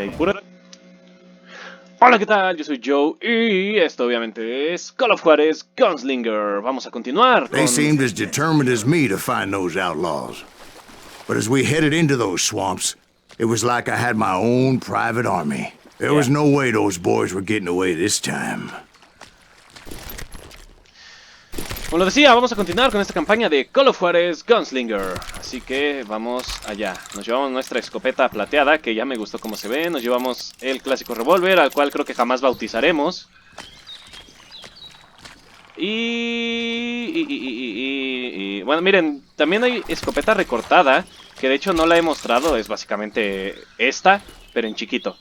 hay pura... Hola, ¿qué tal? Yo soy Joe y esto obviamente es Call of Juarez Gunslinger. Vamos a continuar con... They seemed as determined as me to find those outlaws. But as we headed into those swamps, it was like I had my own private army. There was no way those boys were getting away this time. Como lo decía, vamos a continuar con esta campaña de Call of Juarez Gunslinger. Así que vamos allá. Nos llevamos nuestra escopeta plateada, que ya me gustó cómo se ve. Nos llevamos el clásico revólver, al cual creo que jamás bautizaremos. Y bueno, miren, también hay escopeta recortada, que de hecho no la he mostrado. Es básicamente esta, pero en chiquito.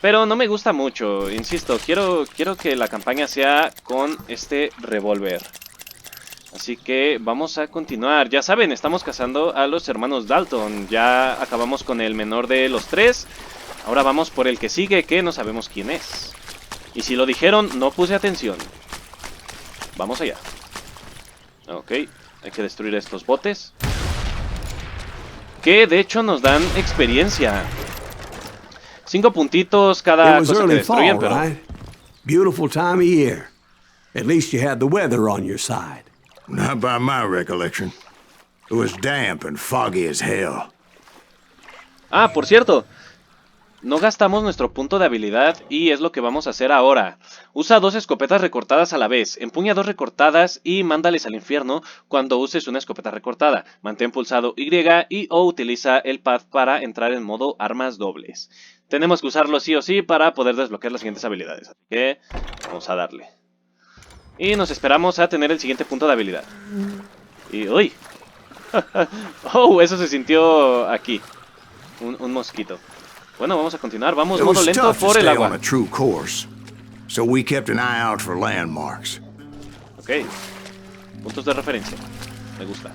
Pero no me gusta mucho, insisto. Quiero que la campaña sea con este revólver. Así que vamos a continuar. Ya saben, estamos cazando a los hermanos Dalton. Ya acabamos con el menor de los tres. Ahora vamos por el que sigue, que no sabemos quién es. Y si lo dijeron, no puse atención. Vamos allá. Ok, hay que destruir estos botes, que de hecho nos dan experiencia. 5 puntitos cada cosa que destruyen, pero... Right? Beautiful time of year. At least you had the weather on your side. Not by my recollection. It was damp and foggy as hell. Ah, por cierto, no gastamos nuestro punto de habilidad y es lo que vamos a hacer ahora. Usa 2 escopetas recortadas a la vez. Empuña 2 recortadas y mándales al infierno cuando uses una escopeta recortada. Mantén pulsado Y y o utiliza el pad para entrar en modo armas dobles. Tenemos que usarlo sí o sí para poder desbloquear las siguientes habilidades. Así que vamos a darle. Y nos esperamos a tener el siguiente punto de habilidad. Y... ¡uy! ¡Oh! Eso se sintió aquí. Un mosquito. Bueno, vamos a continuar. Vamos modo lento por el agua. So we kept an eye out for landmarks. Ok. Puntos de referencia. Me gusta.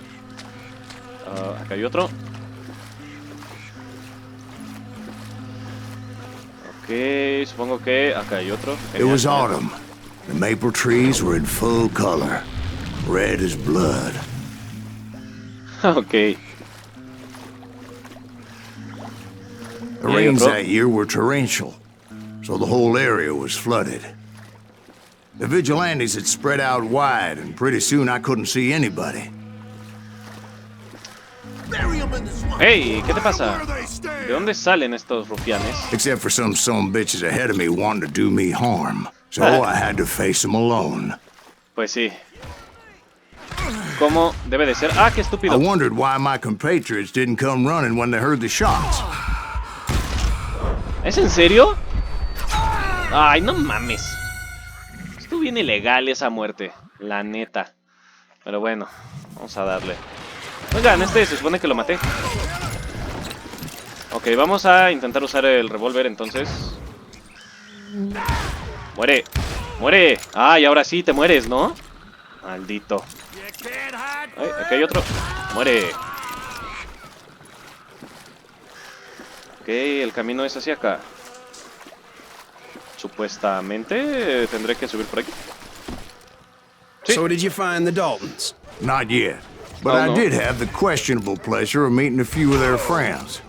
Acá hay otro. Ok, supongo que acá hay otro. It was autumn. The maple trees were in full color. Red as blood. Ok. The rains that year were torrential, so the whole area was flooded. The vigilantes had spread out wide, and pretty soon I couldn't see anybody. Hey, ¿qué te pasa? ¿De dónde salen estos rufianes? Except for some bitches ahead of me wanting to do me harm. So I had to face them alone. Pues sí. ¿Cómo debe de ser? Ah, qué estúpido. I wondered why my compatriots didn't come running when they heard the shots. ¿Es en serio? Ay, no mames. Estuvo bien ilegal esa muerte, la neta. Pero bueno, vamos a darle. Oigan, se supone que lo maté. Ok, vamos a intentar usar el revólver entonces. ¡Muere! ¡Muere! ¡Ay, ahora sí te mueres!, ¿no? Maldito. Ay, aquí hay otro. ¡Muere! Ok, el camino es hacia acá. Supuestamente tendré que subir por aquí. Sí. So did you find the Daltons? Not yet, but I did have the questionable pleasure of meeting a few of their friends.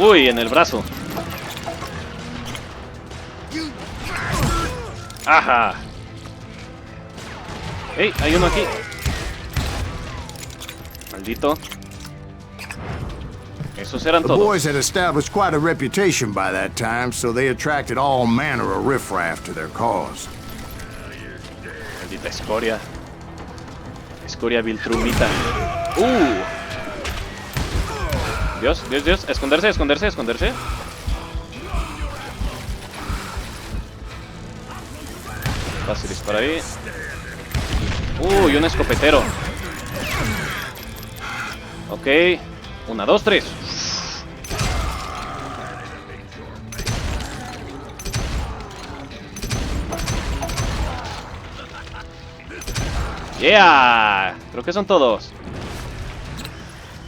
Uy, en el brazo. Ajá. Hey, hay uno aquí. Maldito. Esos eran todos. The boys had established quite a reputation by that time, so they attracted all manner of riffraff to their cause. Maldita escoria. Escoria viltrumita. Dios, Dios, Dios. Esconderse, esconderse, esconderse. Fácil disparar ahí. Uy, un escopetero. Ok. 1, 2, 3. Yeah. Creo que son todos.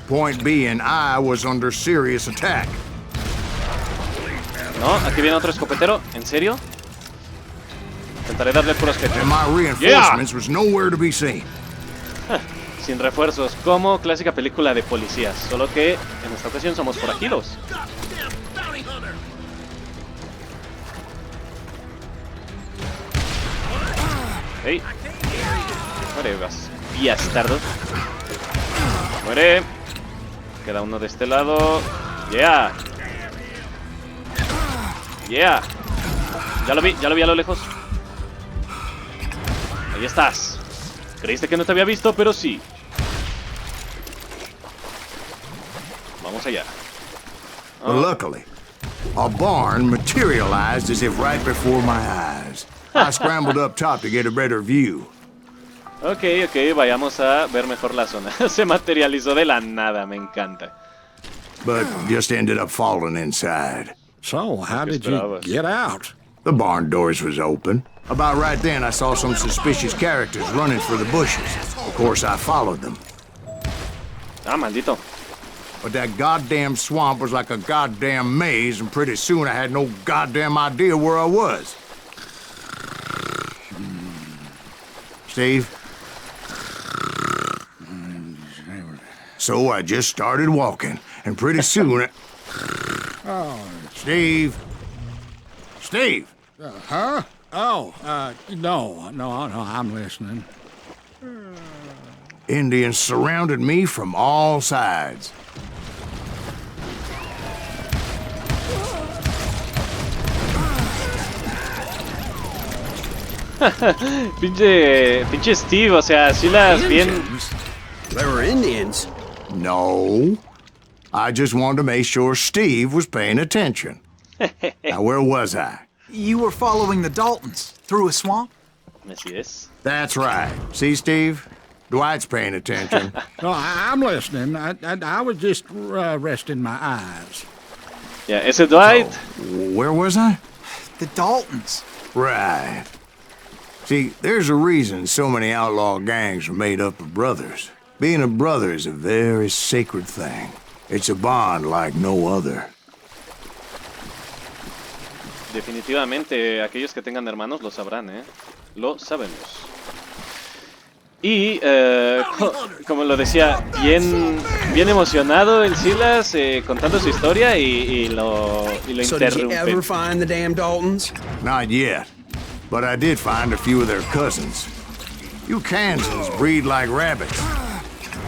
Point being, I was under serious attack. No, aquí viene otro escopetero. ¿En serio? Intentaré darle puros jefes. And my reinforcements was nowhere to be seen. Sin refuerzos, como clásica película de policías. Solo que en esta ocasión somos forajidos. ¡Ey! Muere, bastardo. Muere. Queda uno de este lado. ¡Yeah! ¡Yeah! Ya lo vi a lo lejos. Ahí estás. Creíste que no te había visto, pero sí. Vamos allá. But luckily, a barn materialized as if right before my eyes. I scrambled up top to get a better view. Ok, vayamos a ver mejor la zona. Se materializó de la nada, me encanta. But just ended up falling inside. So, how did you get out? The barn doors was open. About right then, I saw some suspicious characters running for the bushes. Of course, I followed them. Ah, maldito. But that goddamn swamp was like a goddamn maze, and pretty soon I had no goddamn idea where I was. Steve? So I just started walking, and pretty soon... Steve? Steve? Huh? Oh, no, I'm listening. Indians surrounded me from all sides. Pinche Steve, o sea, si las bien... They were Indians. No. I just wanted to make sure Steve was paying attention. Now, where was I? You were following the Daltons through a swamp? Así es. That's right. See, Steve? Dwight's paying attention. No, I'm listening. I was just resting my eyes. Ya, ese Dwight... Where was I? The Daltons. Right. See, there's a reason so many outlaw gangs are made up of brothers. Being a brother is a very sacred thing. It's a bond like no other. Definitivamente, aquellos que tengan hermanos lo sabrán, ¿eh? Lo sabemos. Y, como lo decía, bien emocionado el Silas contando su historia y lo So did you ever interrumpe. find the damn Daltons? Not yet, but I did find a few of their cousins. You Kansans breed like rabbits.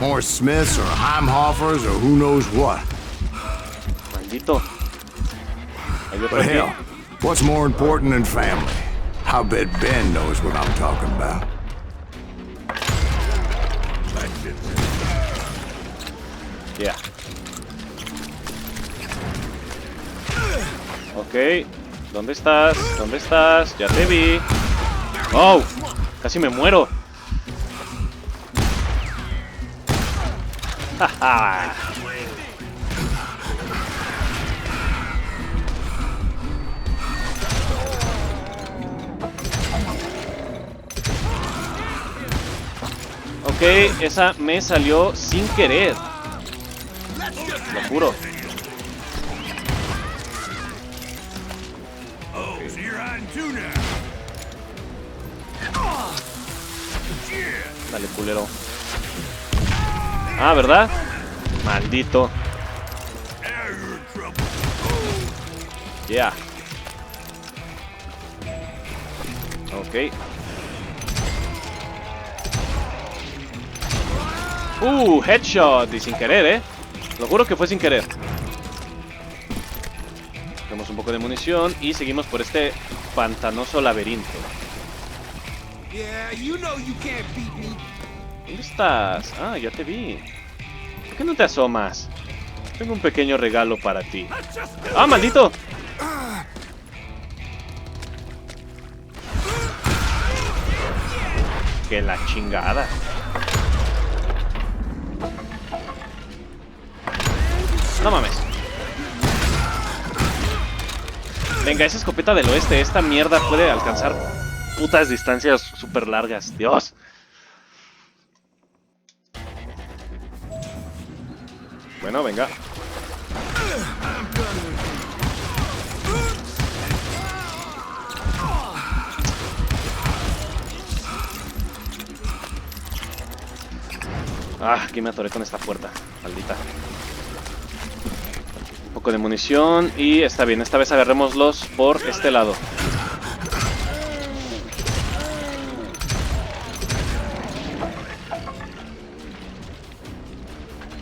More Smiths or Heimhoffers or who knows what. Maldito. Hay otro But aquí. hell, what's more important than family? I'll bet Ben knows what I'm talking about. Yeah. Ok. ¿Dónde estás? ¿Dónde estás? Ya te vi. ¡Oh! Casi me muero. ¡Jaja! Ok, esa me salió sin querer. Lo juro. Dale, culero. Ah, ¿verdad? Maldito. Yeah. Ok. Headshot. Y sin querer, Lo juro que fue sin querer. Tenemos un poco de munición y seguimos por este pantanoso laberinto. ¿Dónde estás? Ah, ya te vi. ¿Por qué no te asomas? Tengo un pequeño regalo para ti. ¡Ah, maldito! ¡Que la chingada! No mames. Venga, esa escopeta del oeste. Esta mierda puede alcanzar putas distancias súper largas. Dios. Bueno, venga. Ah, aquí me atoré con esta puerta. Maldita. Un poco de munición y está bien. Esta vez agarrémoslos por este lado.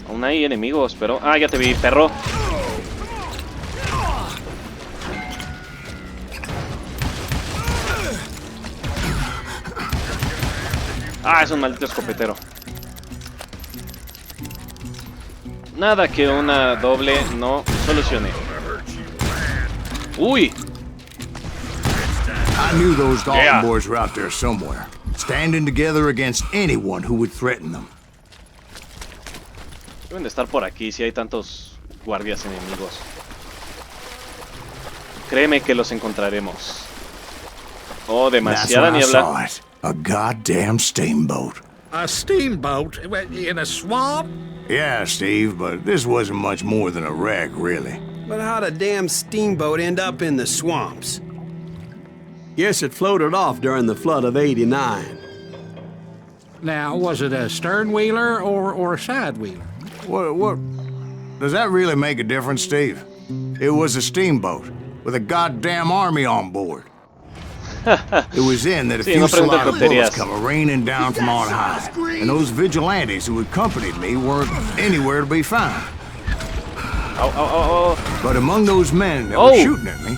Aún hay enemigos, pero... Ah, ya te vi, perro. Ah, es un maldito escopetero. Nada que una doble no solucione. Uy. I knew those Dalton Yeah. boys were out there somewhere, standing together against anyone who would threaten them. Deben de estar por aquí si hay tantos guardias enemigos. Créeme que los encontraremos. Oh, That's demasiada when I saw niebla. it. A goddamn steamboat. A steamboat in a swamp? Yeah, Steve, but this wasn't much more than a wreck, really. But how'd a damn steamboat end up in the swamps? Guess it floated off during the flood of '89. Now, was it a stern wheeler or a side wheeler? What? Does that really make a difference, Steve? It was a steamboat with a goddamn army on board. It was then that a Sí, no fusillade preguntes of bullets tonterías. come raining down from on high, and those vigilantes who accompanied me weren't anywhere to be found. Au, au, au, au. But among those men that Oh. were shooting at me,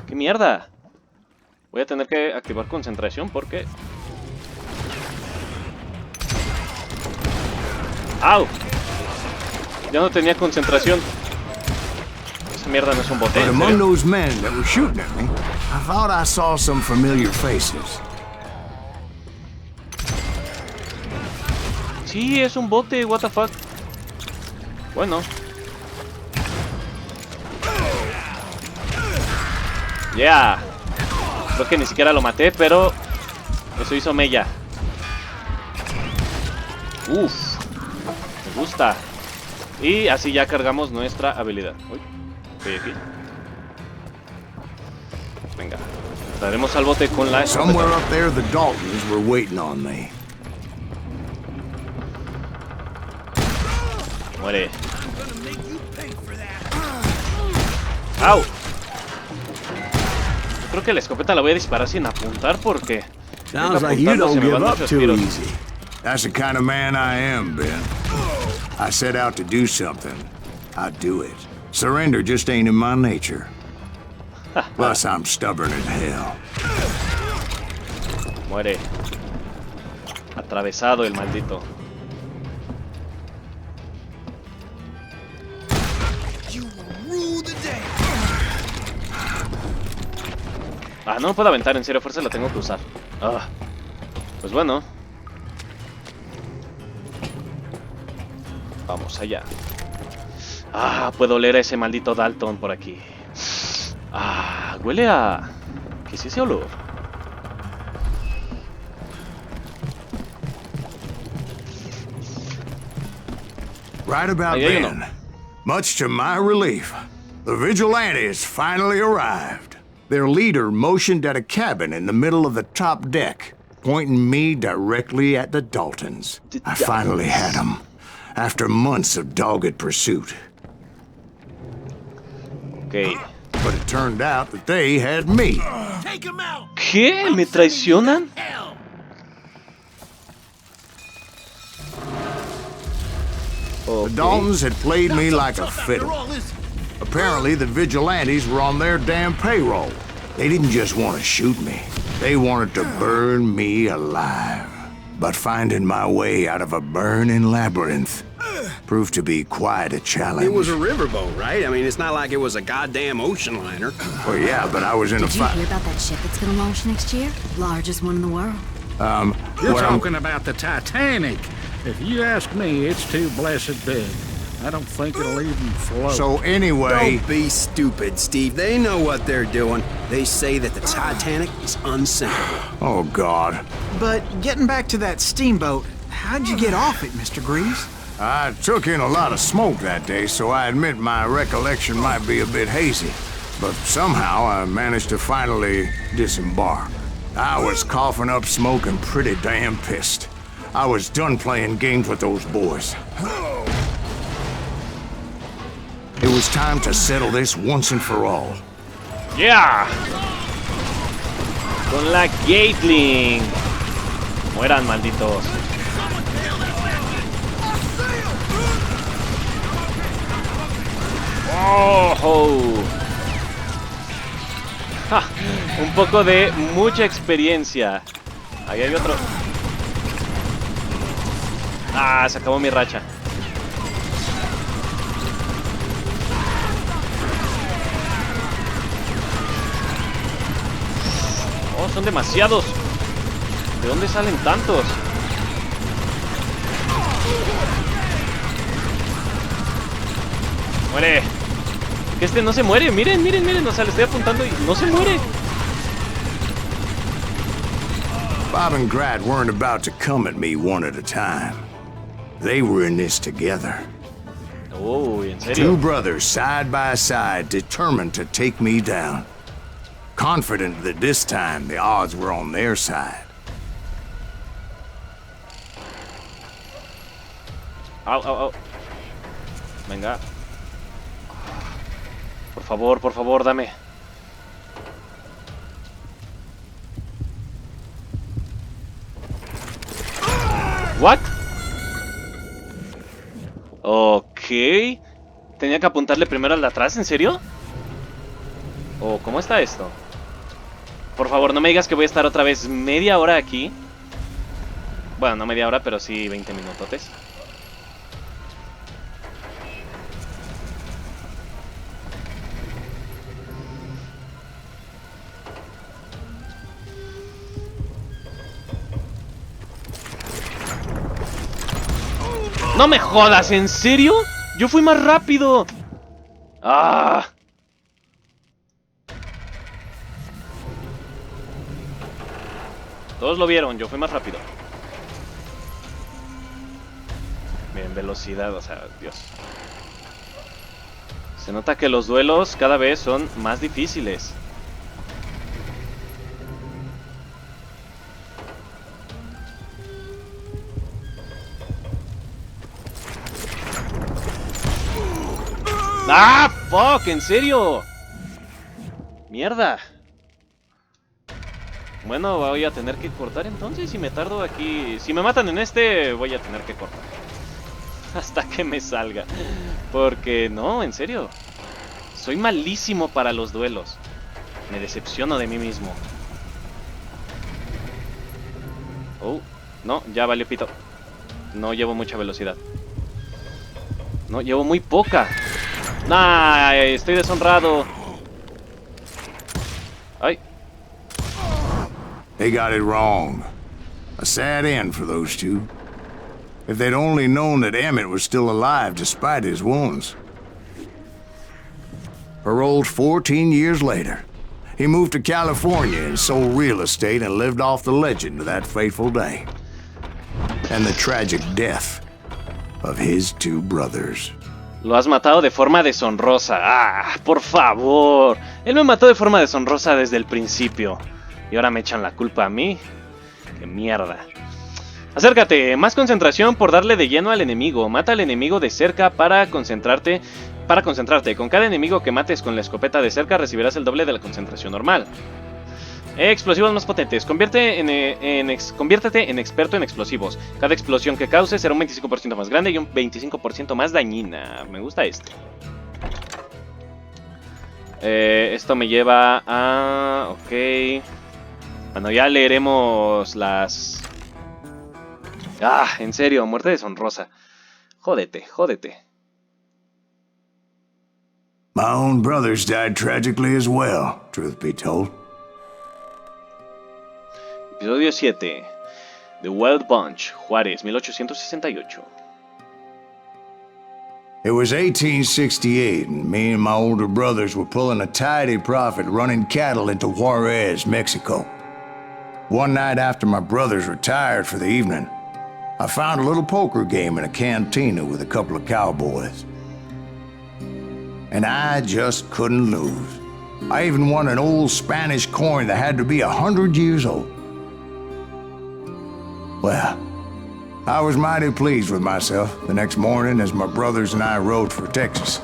¡Qué mierda! Voy a tener que activar concentración porque... ¡Au! Ya no tenía concentración. Esa mierda no es un bote. but ¿en among serio? those men that were shooting at me, I thought I saw some familiar faces. Sí, es un bote, what the fuck. Bueno. Yeah. Creo que ni siquiera lo maté, pero eso hizo mella. Uf. Me gusta. Y así ya cargamos nuestra habilidad. Uy, estoy aquí. Venga. Traeremos al bote con la Somewhere escopeta. up there, the Daltons were waiting on me. Muere. ¡Au! Yo creo que la escopeta la voy a disparar sin apuntar porque... Sounds like you apuntando se don't me give van up muchos too tiros. easy. That's the kind of man I am, Ben. I set out to do something. I do it. Surrender just ain't in my nature. Plus, I'm stubborn as hell. Muere. Atravesado el maldito. Ah, no me puedo aventar, en serio, fuerza la tengo que usar. Ah. Pues bueno. Vamos allá. Ah, puedo oler a ese maldito Dalton por aquí. Ah, huele a... ¿Qué es ese olor? Right about Ahí hay then, uno. much to my relief, the vigilantes finally arrived. Their leader motioned at a cabin in the middle of the top deck, pointing me directly at the Daltons. I finally had them, after months of dogged pursuit. Ok. But it turned out that they had me. ¿Qué? ¿Me traicionan? The Ok. Daltons had played me like a fiddle. Apparently, the vigilantes were on their damn payroll. They didn't just want to shoot me. They wanted to burn me alive. But finding my way out of a burning labyrinth proved to be quite a challenge. It was a riverboat, right? I mean, it's not like it was a goddamn ocean liner. Well, yeah, but I was in a Did you fight. hear about that ship that's gonna launch next year? Largest one in the world. You're Well, talking about the Titanic. If you ask me, it's too blessed big. I don't think it'll even float. So anyway, Don't be stupid, Steve. They know what they're doing. They say that the Titanic is unsinkable. oh God, But getting back to that steamboat, how'd you get off it, Mr. Greaves? I took in a lot of smoke that day, so I admit my recollection might be a bit hazy. But somehow I managed to finally disembark. I was coughing up smoke and pretty damn pissed. I was done playing games with those boys. It was time to settle this once and for all. ¡Yeah! Con la Gatling. Mueran, malditos. ¡Oh! Ja, un poco de mucha experiencia. Ahí hay otro. Ah, se acabó mi racha. Oh, son demasiados. ¿De dónde salen tantos? Muere. Que este no se muere. Miren, miren, miren. O sea, le estoy apuntando y no se muere. Bob and Grad weren't about to come at me one at a time. They were in this together. Oh, ¿en serio? Two brothers side by side, determined to take me down. Confident that this time the odds were on their side. Au, au, au. Venga. Por favor, dame. ¿What? Ok. Tenía que apuntarle primero al de atrás, ¿en serio? ¿O cómo está esto? Por favor, no me digas que voy a estar otra vez media hora aquí. Bueno, no media hora, pero sí 20 minutotes. ¡No me jodas! ¿En serio? ¡Yo fui más rápido! ¡Ah! Todos lo vieron, yo fui más rápido. Bien, velocidad, o sea, Dios. Se nota que los duelos cada vez son más difíciles. ¡Ah! ¡Fuck! ¿En serio? ¡Mierda! Bueno, voy a tener que cortar entonces. Si me tardo aquí... Si me matan en este, voy a tener que cortar. Hasta que me salga. Porque no, en serio. Soy malísimo para los duelos. Me decepciono de mí mismo. Oh, no, ya valió pito. No llevo mucha velocidad. No, llevo muy poca. ¡Nah! Estoy deshonrado. ¡Ay! They got it wrong. A sad end for those two. If they'd only known that Emmett was still alive despite his wounds. Paroled 14 years later, he moved to California and sold real estate and lived off the legend of that fateful day. And the tragic death of his two brothers. Lo has matado de forma deshonrosa. ¡Ah! ¡Por favor! Él me mató de forma deshonrosa desde el principio. Y ahora me echan la culpa a mí. ¡Qué mierda! Acércate. Más concentración por darle de lleno al enemigo. Mata al enemigo de cerca para concentrarte. Con cada enemigo que mates con la escopeta de cerca recibirás el doble de la concentración normal. Explosivos más potentes. Conviértete en experto en explosivos. Cada explosión que causes será un 25% más grande y un 25% más dañina. Me gusta este. Esto me lleva a... Ok. Bueno, ya leeremos las... Ah, en serio, muerte deshonrosa. Jódete, jódete. My own brothers died tragically as well, truth be told. Episodio 7. The Wild Bunch, Juarez, 1868. It was 1868, and me and my older brothers were pulling a tidy profit running cattle into Juarez, Mexico. One night after my brothers retired for the evening, I found a little poker game in a cantina with a couple of cowboys. And I just couldn't lose. I even won an old Spanish coin that had to be 100 years old. Well, I was mighty pleased with myself the next morning as my brothers and I rode for Texas.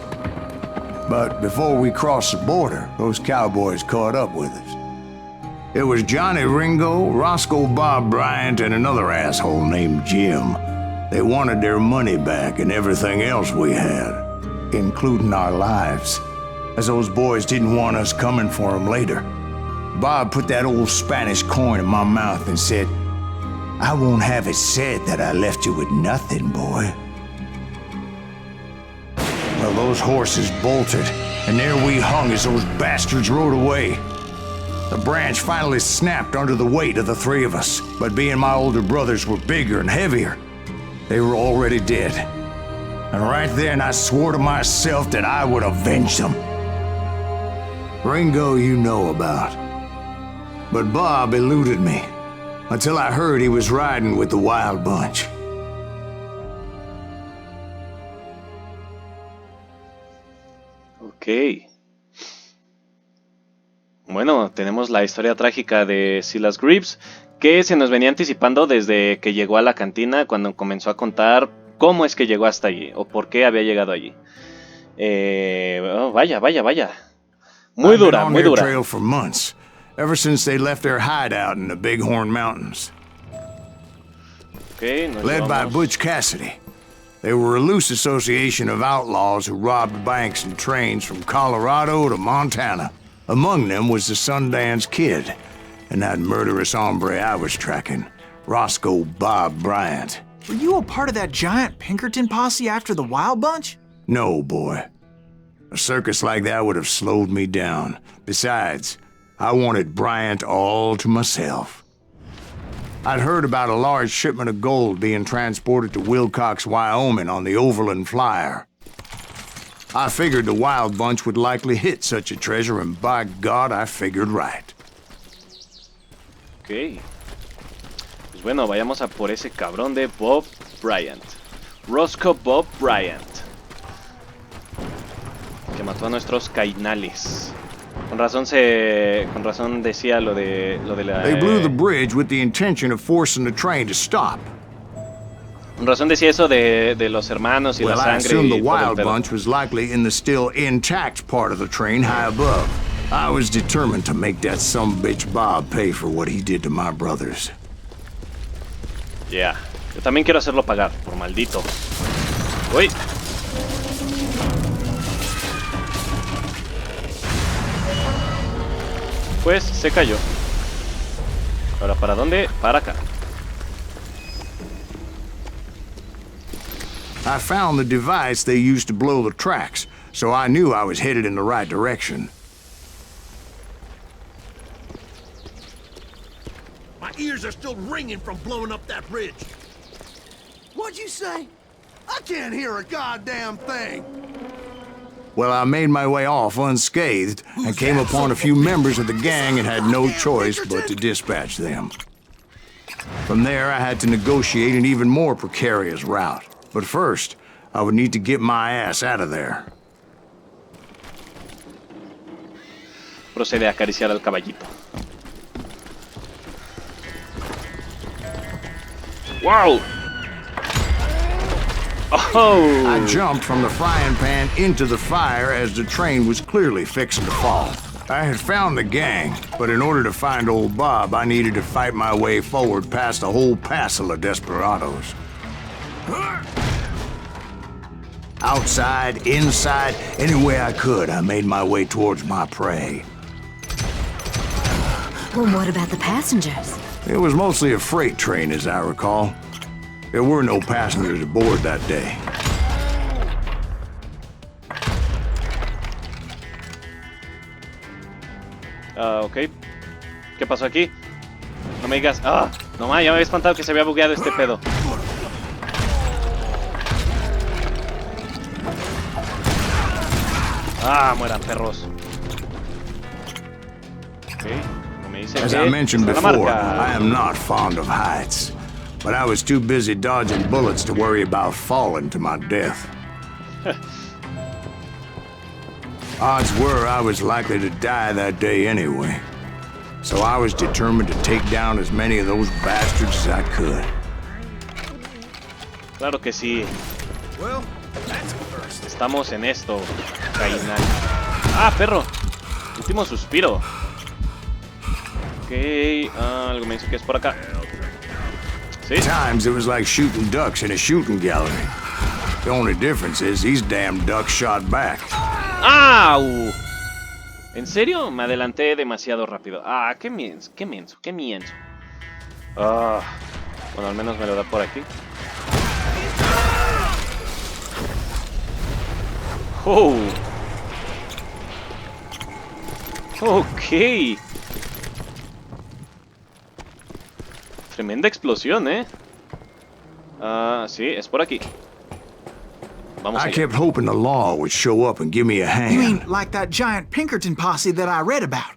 But before we crossed the border, those cowboys caught up with us. It was Johnny Ringo, Roscoe Bob Bryant, and another asshole named Jim. They wanted their money back and everything else we had, including our lives, as those boys didn't want us coming for them later. Bob put that old Spanish coin in my mouth and said, "I won't have it said that I left you with nothing, boy." Well, those horses bolted, and there we hung as those bastards rode away. The branch finally snapped under the weight of the three of us, but being my older brothers were bigger and heavier, they were already dead. And right then I swore to myself that I would avenge them. Ringo you know about. But Bob eluded me, until I heard he was riding with the Wild Bunch. Ok. Bueno, tenemos la historia trágica de Silas Greaves, que se nos venía anticipando desde que llegó a la cantina, cuando comenzó a contar cómo es que llegó hasta allí, o por qué había llegado allí. Vaya. Muy dura, muy dura. Trail for months, ever since they left their hideout in the Bighorn Mountains. Okay, led by Butch Cassidy. They were a loose association of outlaws who robbed banks and trains from Colorado to Montana. Among them was the Sundance Kid, and that murderous hombre I was tracking, Roscoe Bob Bryant. Were you a part of that giant Pinkerton posse after the Wild Bunch? No, boy. A circus like that would have slowed me down. Besides, I wanted Bryant all to myself. I'd heard about a large shipment of gold being transported to Wilcox, Wyoming on the Overland Flyer. I figured the Wild Bunch would likely hit such a treasure, and by God, I figured right. Ok. Pues bueno, vayamos a por ese cabrón de Bob Bryant. Roscoe Bob Bryant. Que mató a nuestros cainales. Con razón decía lo de la... They blew the bridge with the intention of forcing the train to stop. Con razón decía eso de los hermanos y la Well, I sangre assumed the y todo el Wild pedo. Bunch was likely in the still intact part of the train high above. I was determined to make that sumbitch Bob pay for what he did to my brothers. Yeah. Yo también quiero hacerlo pagar, por maldito. Uy. Pues se cayó. Ahora, ¿para dónde? Para acá. I found the device they used to blow the tracks, so I knew I was headed in the right direction. My ears are still ringing from blowing up that bridge. What'd you say? I can't hear a goddamn thing. Well, I made my way off unscathed and came upon a few members of the gang and had no choice but to dispatch them. From there, I had to negotiate an even more precarious route. But first, I would need to get my ass out of there. Procede a acariciar al caballito. ¡Wow! Oh! I jumped from the frying pan into the fire as the train was clearly fixing to fall. I had found the gang, but in order to find old Bob, I needed to fight my way forward past a whole passel of desperados. Outside, inside, any way I could, I made my way towards my prey. Well, what about the passengers? It was mostly a freight train, as I recall. There were no passengers aboard that day. Ok. ¿Qué pasó aquí? No me digas... ¡Ah! No más, ya me había espantado que se había bugueado este pedo. ¡Ah! Mueran, perros. Ok. No me dice As que I mentioned está la before, marca. I am not fond of heights. But I was too busy dodging bullets to worry about falling to my death. Odds were I was likely to die that day anyway. So I was determined to take down as many of those bastards as I could. Claro que sí. Well, that's a first. Estamos en esto, Cainal. ¡Ah, perro! Último suspiro. Ok, algo me dice que es por acá. ¿Sí? Times it was like shooting ducks in a shooting gallery. The only difference is these damn ducks shot back. ¡Au! ¿En serio? Me adelanté demasiado rápido. Ah, qué menso, qué menso, qué mienso. Ah, bueno, al menos me lo da por aquí. Oh. Ok. Tremenda explosión, ¿eh? Ah, sí, es por aquí. Vamos I allá. kept hoping the law would show up and give me a hand. You mean like that giant Pinkerton posse that I read about?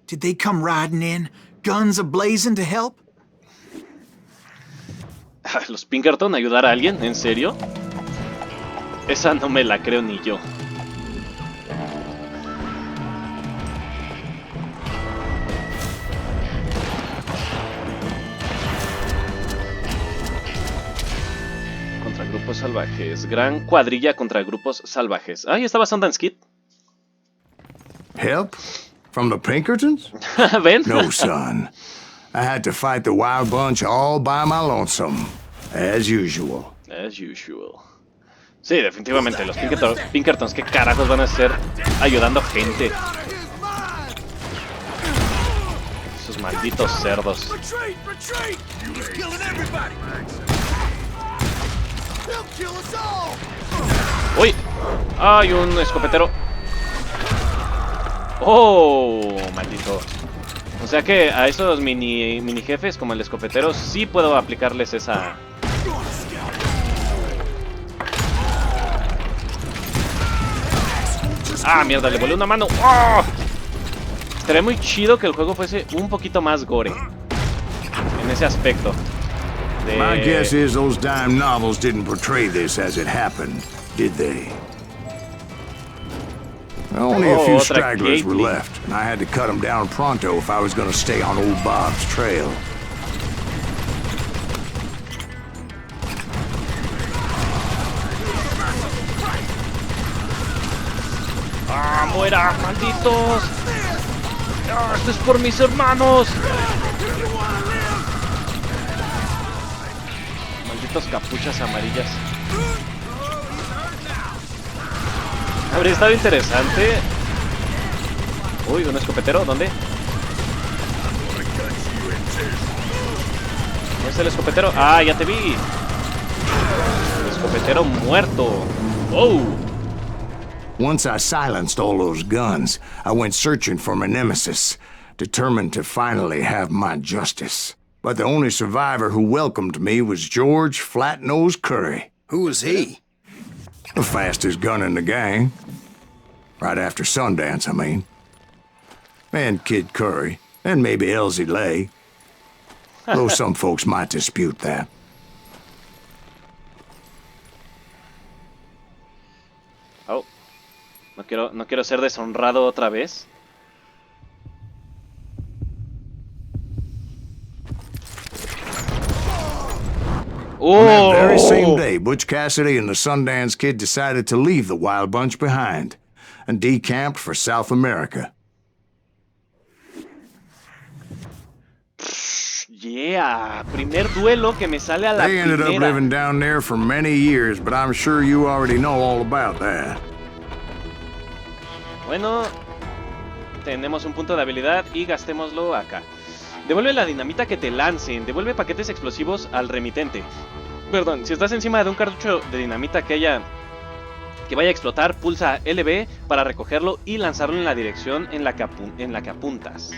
Did they come riding in, guns a-blazing to help? ¿Los Pinkerton ayudar a alguien? ¿En serio? Esa no me la creo ni yo. Contra grupos salvajes. Gran cuadrilla contra grupos salvajes. Ahí estaba Sundance Kid. Help? From the Pinkertons? ¿Ven? No, son. I had to fight the wild bunch all by my lonesome. As usual. As usual. Sí, definitivamente. Los Pinkertons, ¿qué carajos van a hacer ayudando gente? Esos malditos cerdos. Retreat! Retreat! He's killing everybody! He'll kill us all! ¡Uy! ¡Hay un escopetero! ¡Oh! Maldito. O sea que a esos mini jefes como el escopetero sí puedo aplicarles esa... ¡Ah, mierda! Le volé una mano. ¡Oh! Estaría muy chido que el juego fuese un poquito más gore en ese aspecto. My guess is those dime novels didn't portray this as it happened, did they? Only a few otra stragglers were Gately. left, and I had to cut them down pronto if I was going to stay on old Bob's trail. ¡Ah, muera, malditos! ¡Ah, esto es por mis hermanos! Malditos capuchas amarillas. Habría estado interesante. Uy, un escopetero, ¿dónde? ¿Dónde está el escopetero? ¡Ah, ya te vi! El escopetero muerto. ¡Oh! Once I silenced all those guns, I went searching for my nemesis, determined to finally have my justice. But the only survivor who welcomed me was George Flat-Nose Curry. Who was he? The fastest gun in the gang. Right after Sundance, I mean. And Kid Curry, and maybe Elsie Lay. Though some folks might dispute that. Oh. No quiero ser deshonrado otra vez. On that very same ¡Oh! day, Butch Cassidy and the Sundance Kid decided to leave the Wild Bunch behind and decamped for South America. Yeah, primer duelo que me sale a la They ended up primera. living down there for many years, but I'm sure you already know all about that. Bueno, tenemos un punto de habilidad y gastémoslo acá. Devuelve la dinamita que te lancen. Devuelve paquetes explosivos al remitente. Perdón, si estás encima de un cartucho de dinamita que vaya a explotar, pulsa LB para recogerlo y lanzarlo en la dirección en la que apuntas.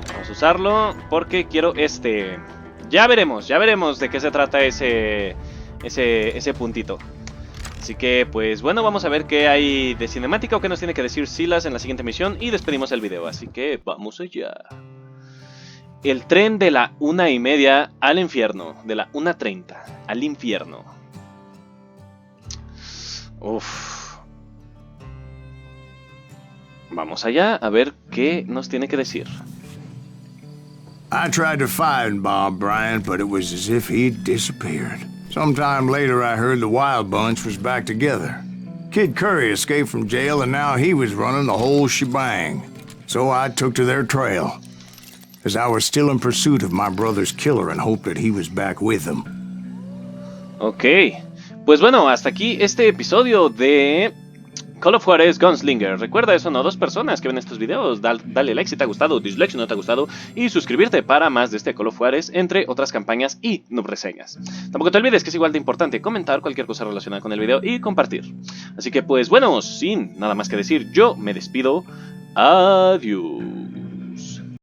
Vamos a usarlo porque quiero este. Ya veremos de qué se trata ese puntito. Así que, pues bueno, vamos a ver qué hay de cinemática o qué nos tiene que decir Silas en la siguiente misión y despedimos el video. Así que vamos allá. El tren de la 1:30 al infierno. De la 1:30 al infierno. Uf. Vamos allá a ver qué nos tiene que decir. I tried to find Bob Bryant, but it was as if he'd disappeared. Sometime later, I heard the Wild Bunch was back together. Kid Curry escaped from jail, and now he was running the whole shebang. So I took to their trail, as I was still in pursuit of my brother's killer and hoped that he was back with them. Ok, pues bueno, hasta aquí este episodio de Call of Juarez Gunslinger. Recuerda eso, ¿no? 2 personas que ven estos videos, dale like si te ha gustado, dislike si no te ha gustado, y suscribirte para más de este Call of Juarez, entre otras campañas y noob reseñas. Tampoco te olvides que es igual de importante comentar cualquier cosa relacionada con el video y compartir. Así que pues bueno, sin nada más que decir, yo me despido. Adiós.